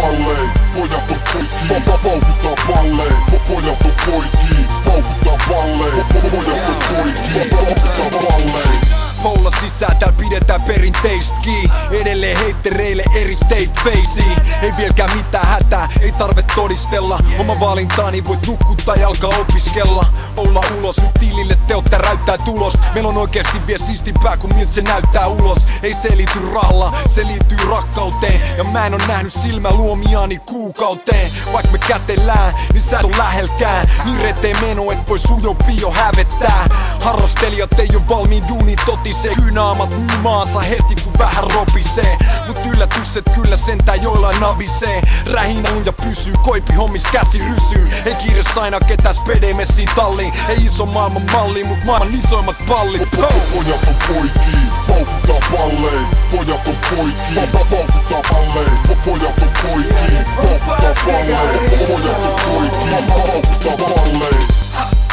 palleen, pojat on poikii, paukuttaa palleen, pojat on poikii, paukuttaa palleen, pojat on poikii, paukuttaa palleen. Poulla sisään tääl pidetään perinteistki. Edelleen heittereille eritteet feisiin. Ei vieläkään mitään hätää, ei tarve todistella. Oma valintaani voit nukkuttaa ja alkaa opiskella. Olla ulos, nyt tilille teot täräyttää tulos. Meillä on oikeesti vielä siistimpää kuin miltä se näyttää ulos. Ei se liity rahalla, se liittyy rakkauteen. Ja mä en oo nähnyt silmäluomiaani kuukauteen. Vaik me kätellään, niin sä et oo lähelkään. Niin reteen meno, et voi sujopia jo hävettää. Harrastelijat ei oo valmiin duuniin totisee. Kynaamat myy maansa heti kun vähän ropisee. Mut yllätys et kyllä sentään joillain navisee. Rähinä ja pysyy, koipi hommis käsi rysyy. Ei kiires aina ketään spedemessiin talliin. Ei iso maailman malli, mut maailman isoimmat pallit. Pojat on poikii, paukuttaa palleen. Pojat on poikii, paukuttaa palleen. Pojat on poikii, paukuttaa palleen. Pojat on poikii, paukuttaa palleen.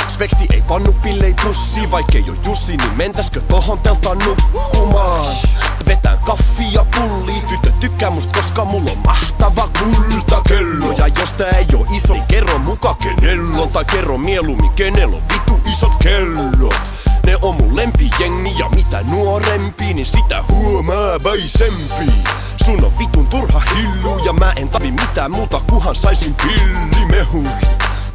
Spekti ei pannu pillei pussiin, vaikkei oo Jussi, niin mentäskö tohon teltaan nukkumaan? Vetään kaffia ja pullia, tytöt tykkää must koska mulla on mahtava kultakello. Ja jos tää ei oo iso, niin kerro muka kenellä on. Tai kerro mieluummin kenellä on vitu isot kellot. Ne on mun lempijengi ja mitä nuorempi, niin sitä huomaavaisempi. Sun on vitun turha hillu ja mä en tarvi mitään muuta kuhan saisin pillimehuri.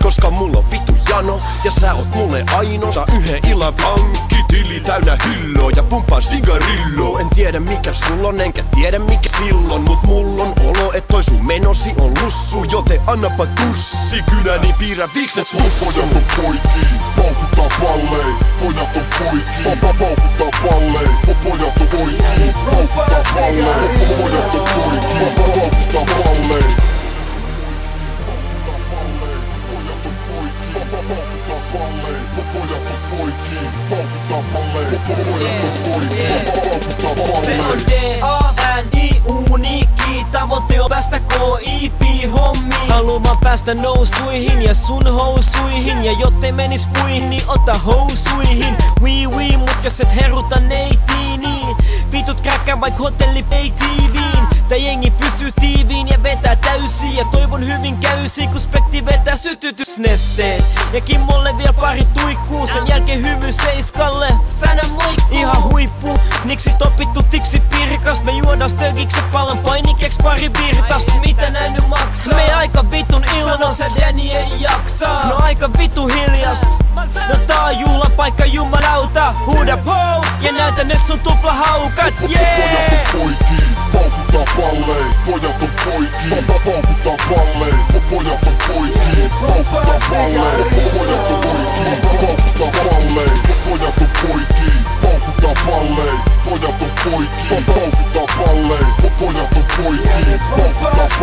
Koska mulla on vitu jano ja sä oot mulle aino. Saa yhden illan pankkitili täynnä hilloa ja pumppaan sigarillo. En tiedä mikä sulla on enkä tiedä mikä silloin, mut mulla on olo et toi sun menosi on lussu. Joten annapa tussi kynä niin piirrä viikset sussu. Pojat on poikii, paukuttaa palleen. Pojat on poikii, paukuttaa palleen. Pojat on poikii, paukuttaa palleen. Pojat on poikii, paukuttaa palleen. Paukuttaa palleen, pojat on poikii, paukuttaa palleen, pojat on poikii, paukuttaa palleen. Se on D-A-N-I uniikki, tavoite on päästä KIP-hommiin. Haluan päästä nousuihin ja sun housuihin. Ja jottei menis puihin, niin ota housuihin. Wii, mut jos et heruta neitiin, niin vitut kräkkää vaik hotelli pay TV:n. Tää jengi pysyy tiiviin ja vetää täysiin. Ja toivon hyvin käysi, kun Spekti vetää sytytysnesteet. Ja Kimmolle vielä pari tuikkuu, sen jälkeen hymy Seiskalle säännä moikkuu. Ihan huippu, niksit opittu tiksit pirkast. Me juodaan stögikset pallon painikeks pari virtast. Mitä nää nyt maksaa? Me aika vitun ilman, se Danny ei jaksaa. No aika vitu hiljast. No tää on juhlapaikka jumalauta. Huuda pou ja näytä ne sun tuplahaukat. Pojat on poikii, paukuttaa palleen. Pojat on poikii, paukuttaa palleen. Pojat on poikii, paukuttaa palleen. Pojat on poikii, paukuttaa palleen. Pojat on poikii, paukuttaa palleen. Pojat on poikii, paukuttaa palleen. Pojat on poikii, paukuttaa palleen.